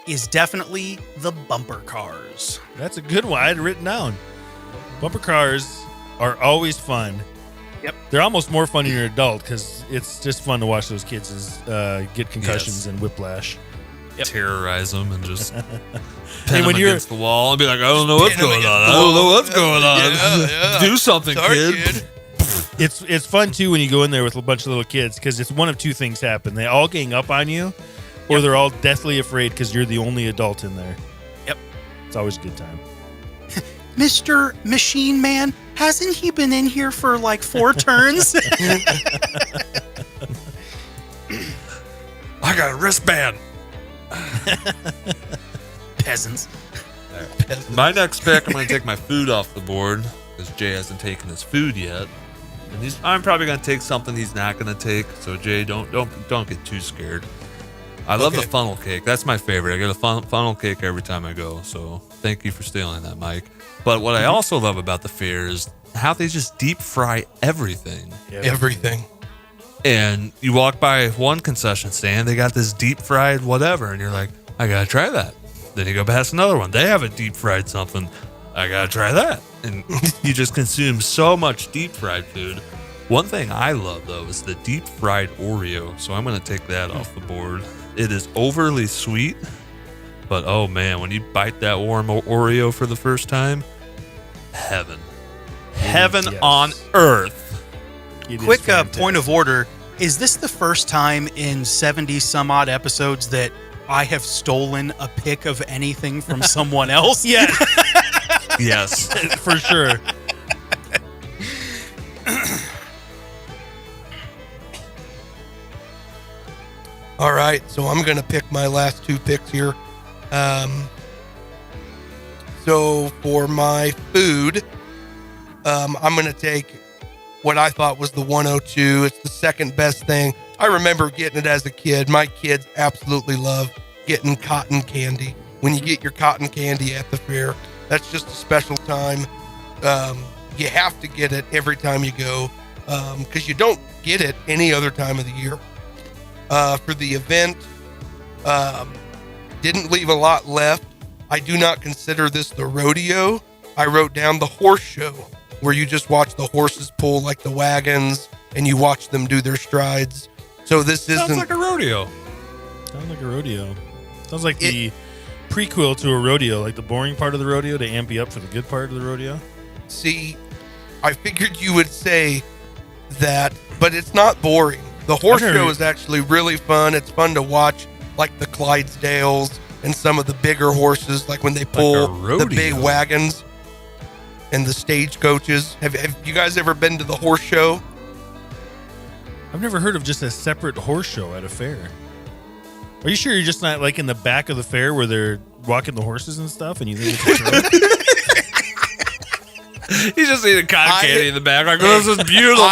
is definitely the bumper cars. That's a good one. I had it written down. Bumper cars are always fun. Yep. They're almost more fun when you're an adult, because it's just fun to watch those kids get concussions Yes. and whiplash. Terrorize them and just pin when them you're- against the wall and be like, I don't know what's Pin 'em going on. against I the don't know wall. what's going on. Yeah. Do something, Sorry, kid. It's fun too when you go in there with a bunch of little kids, because it's one of two things happen. They all gang up on you, or they're all deathly afraid because you're the only adult in there. Yep. It's always a good time. Mr. Machine Man, hasn't he been in here for like 4 turns? I got a wristband. Peasants. My next pick, I'm going to take my food off the board because Jay hasn't taken his food yet, and I'm probably going to take something he's not going to take. So Jay, don't get too scared. I love the Okay. funnel cake. That's my favorite. I get a funnel cake every time I go. So thank you for stealing that, Mike. But what I also love about the fair is how they just deep fry everything. Everything. And you walk by one concession stand, they got this deep fried whatever, and you're like, I gotta try that. Then you go past another one, they have a deep fried something, I gotta try that. And you just consume so much deep fried food. One thing I love though is the deep fried Oreo, so I'm gonna take that off the board. It is overly sweet, but oh man, when you bite that warm Oreo for the first time, heaven. Heaven Yes. on earth. It is Quick fantastic. point of order. Is this the first time in 70 some odd episodes that I have stolen a pic of anything from someone else? Yeah, Yes. for sure. All right, so I'm going to pick my last 2 picks here. So for my food, I'm going to take what I thought was the 102. It's the second best thing. I remember getting it as a kid. My kids absolutely love getting cotton candy. When you get your cotton candy at the fair, that's just a special time. You have to get it every time you go, because you don't get it any other time of the year. For the event, didn't leave a lot left. I do not consider this the rodeo. I wrote down the horse show, where you just watch the horses pull like the wagons and you watch them do their strides. So this Sounds isn't like a rodeo. Sounds like a rodeo. Sounds like the prequel to a rodeo, like the boring part of the rodeo to amp you up for the good part of the rodeo. See, I figured you would say that, but it's not boring. The horse I've never- show is actually really fun. It's fun to watch, like the Clydesdales and some of the bigger horses, like when they pull the big rodeo. wagons and the stagecoaches. Have you guys ever been to the horse show? I've never heard of just a separate horse show at a fair. Are you sure you're just not like in the back of the fair where they're walking the horses and stuff and you think it's a show? He's just eating cotton candy in the back. Like, this is beautiful.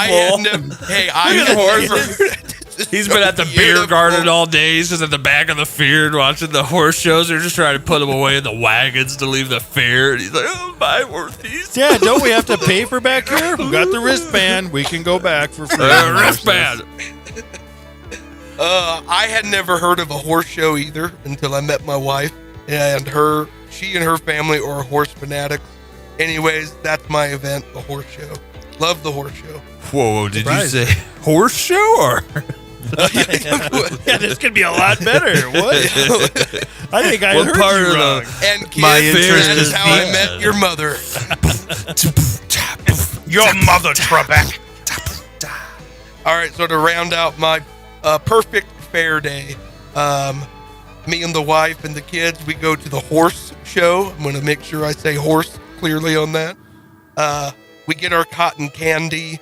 He's been at the beer garden all day. He's just at the back of the fair and watching the horse shows. They're just trying to put him away in the wagons to leave the fair. And he's like, oh, my worth these. Dad, don't we have to pay for back here? We got the wristband. We can go back for free. Wristband. I had never heard of a horse show either until I met my wife, and she and her family are horse fanatics. Anyways, that's my event, the horse show. Love the horse show. Whoa, did Surprise. you say horse show or? Yeah, this could be a lot better. What? I think I What heard part you of wrong. And kids, My interest that is is how I being- met your mother. Your mother, Trebek. All right, so to round out my perfect fair day, me and the wife and the kids, we go to the horse show. I'm going to make sure I say horse clearly on that. We get our cotton candy.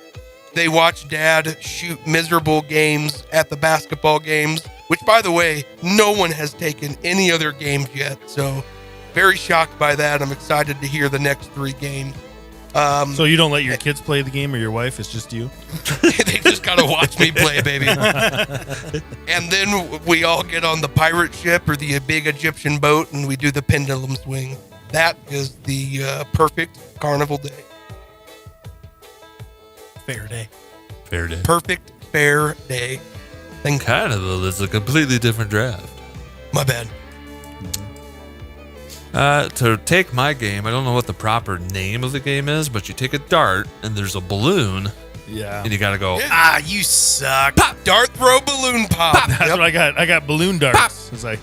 They watch Dad shoot miserable games at the basketball games, which, by the way, no one has taken any other games yet. So very shocked by that. I'm excited to hear the next 3 games. So you don't let your kids play the game or your wife? It's just you? They just gotta watch me play, baby. And then we all get on the pirate ship or the big Egyptian boat and we do the pendulum swing. That is the perfect carnival day. Fair day. Fair day. Perfect fair day. Thank Kind of, though. It's a completely different draft. My bad. To take my game, I don't know what the proper name of the game is, but you take a dart and there's a balloon Yeah. and you got to go. Yeah. Ah, you suck. Pop, dart throw, balloon pop. That's Yep. what I got. I got balloon darts. It's like,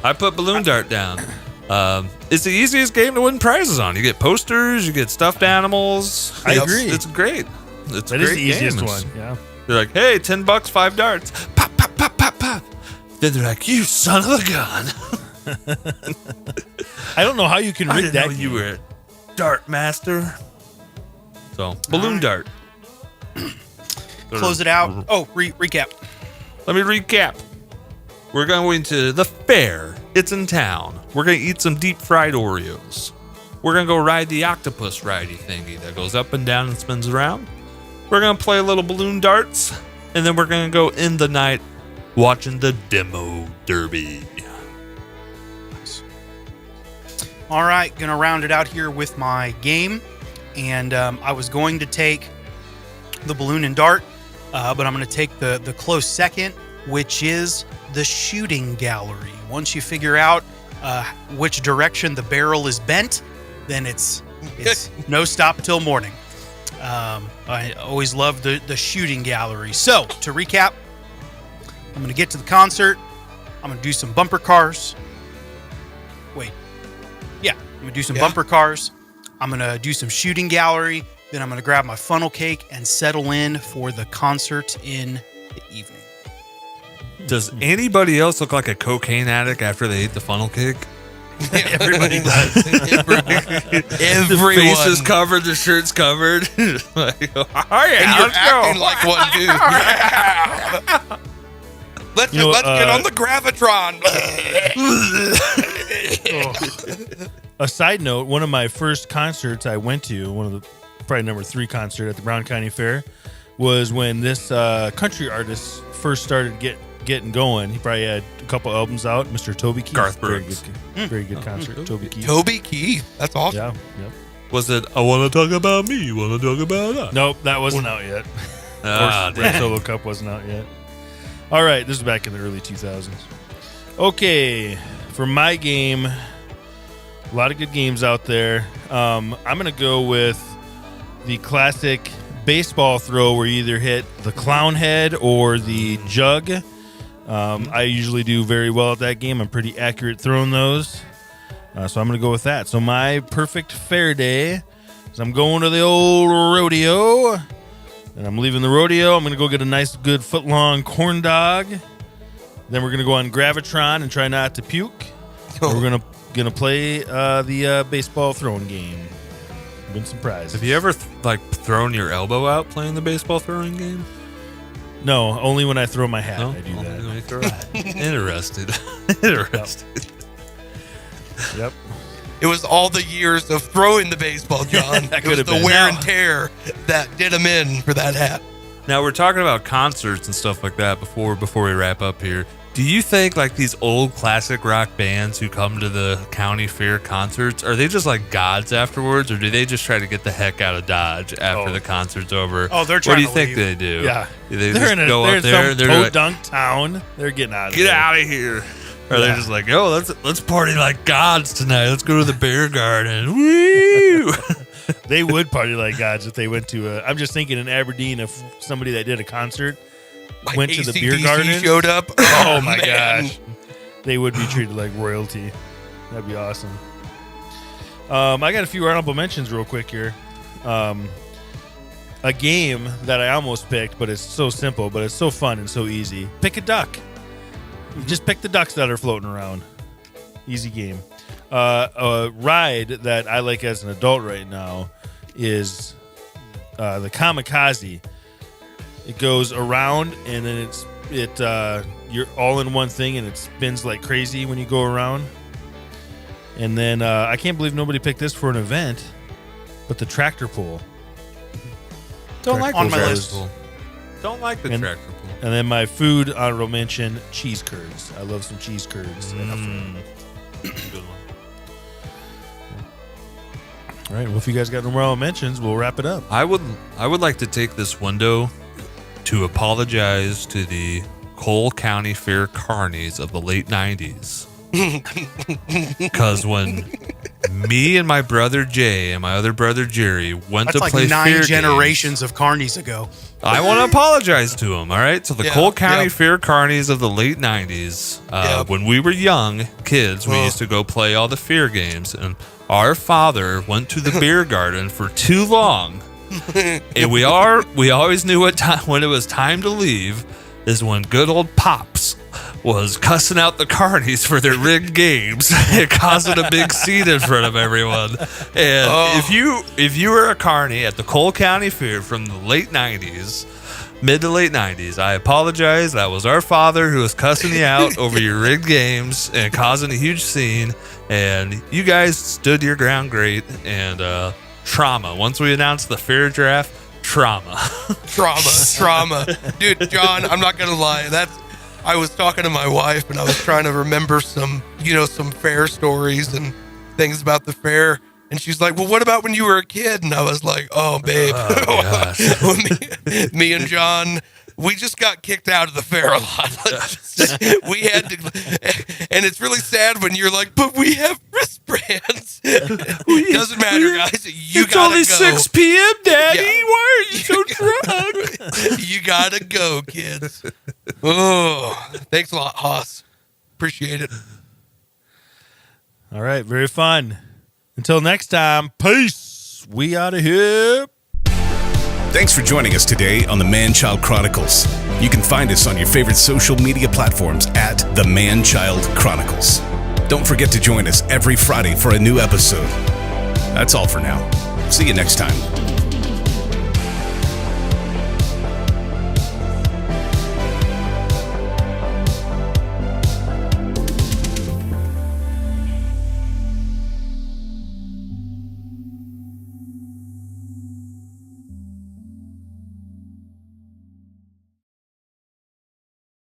I put balloon dart down. It's the easiest game to win prizes on. You get posters, you get stuffed animals. I It's- agree. It's great. It's a that is great the easiest game. one. Yeah. They're like, hey, $10, 5 darts. Pop, pop, pop, pop, pop. Then they're like, you son of a gun. I don't know how you can I rig didn't that. know you were a dart master. So, balloon dart. Close it out. Oh, recap. Let me recap. We're going to the fair. It's in town. We're going to eat some deep fried Oreos. We're going to go ride the octopus ridey thingy that goes up and down and spins around. We're going to play a little balloon darts. And then we're going to go in the night watching the demo derby. All right, gonna round it out here with my game, and I was going to take the balloon and dart, but I'm gonna take the close second, which is the shooting gallery. Once you figure out which direction the barrel is bent, then it's no stop till morning. I always loved the shooting gallery. So to recap, I'm gonna get to the concert. I'm gonna do some bumper cars. Wait. Yeah, I'm gonna do some bumper cars. I'm gonna do some shooting gallery. Then I'm gonna grab my funnel cake and settle in for the concert in the evening. Does anybody else look like a cocaine addict after they ate the funnel cake? Everybody does. The Everyone. face is covered, the shirt's covered. Like, oh yeah, And you're let's acting go. like one, dude. Yeah. Let's You know, get on the gravitron. A side note, one of my first concerts I went to, one of the probably number 3 concert at the Brown County Fair, was when this country artist first started getting going. He probably had a couple albums out. Mr. Toby Keith. Garth Very Brooks. Very good concert. Toby Keith. Toby Keith. That's awesome. Yeah. Yep. Was it, I want to talk about me, you want to talk about us? Nope, that wasn't out yet. Ah, Red damn. Solo Cup wasn't out yet. All right, this is back in the early 2000s. Okay, for my game, A lot of good games out there. I'm going to go with the classic baseball throw where you either hit the clown head or the jug. I usually do very well at that game. I'm pretty accurate throwing those. So I'm going to go with that. So my perfect fair day is I'm going to the old rodeo. And I'm leaving the rodeo. I'm going to go get a nice, good foot-long corn dog. Then we're going to go on Gravitron and try not to puke. We're going to play the baseball throwing game. Win some prizes. Have you ever thrown your elbow out playing the baseball throwing game? No, only when I throw my hat. No, I do only that. when you throw it. Interested. Interested. Yep. It was all the years of throwing the baseball, John. That It was could've the been. wear and tear that did him in for that hat. Now we're talking about concerts and stuff like that before we wrap up here. Do you think like these old classic rock bands who come to the county fair concerts, are they just like gods afterwards, or do they just try to get the heck out of Dodge after the concert's over? Oh, they're What trying do you to think leave. they do? Yeah. They They're just in, go they're up there. some They're like, podunk town. They're getting out of get there. out of here. Or they're just like, yo, let's party like gods tonight. Let's go to the beer garden. Woo! They would party like gods if they went to I'm just thinking in Aberdeen, if somebody that did a concert went to the beer AC/DC garden. showed up. Oh my man. gosh. They would be treated like royalty. That'd be awesome. I got a few honorable mentions real quick here. A game that I almost picked, but it's so simple, but it's so fun and so easy. Pick a duck. You just pick the ducks that are floating around. Easy game. A ride that I like as an adult right now is the kamikaze. It goes around and then you're all in one thing and it spins like crazy when you go around. And then I can't believe nobody picked this for an event, but the tractor pull. Don't like On the my tractor list. pull. Don't like the And- tractor pull. And then my food honorable mention, cheese curds. I love some cheese curds. Good one. All right, well, if you guys got no more honorable mentions, we'll wrap it up. I would like to take this window to apologize to the Cole County Fair carnies of the late 90s. Because when me and my brother Jay and my other brother Jerry went That's to like play 9 fair generations of carnies ago. games, I want to apologize to them. All right, so the Yeah, Cole County yeah. Fair carnies of the late 90s, when we were young kids, we used to go play all the fair games, and our father went to the beer garden for too long. And we always knew when it was time to leave is when good old Pops was cussing out the carnies for their rigged games and causing a big scene in front of everyone. And if you were a carny at the Cole County Fair from the late 90s, mid to late 90s, I apologize. That was our father who was cussing you out over your rigged games and causing a huge scene. And you guys stood your ground great. And trauma. Once we announced the fair draft, trauma. Trauma. Dude, John, I'm not going to lie. I was talking to my wife and I was trying to remember some fair stories and things about the fair. And she's like, well, what about when you were a kid? And I was like, oh, babe. me and John, we just got kicked out of the fair a lot. We had to, and it's really sad when you're like, but we have wristbands. It doesn't matter, guys. It's only 6 p.m., Daddy. Yeah. Why are you so drunk? You gotta go, kids. Oh, thanks a lot, Haas. Appreciate it. All right, very fun. Until next time, peace. We out of here. Thanks for joining us today on the Man Child Chronicles. You can find us on your favorite social media platforms at the Man Child Chronicles. Don't forget to join us every Friday for a new episode. That's all for now. See you next time.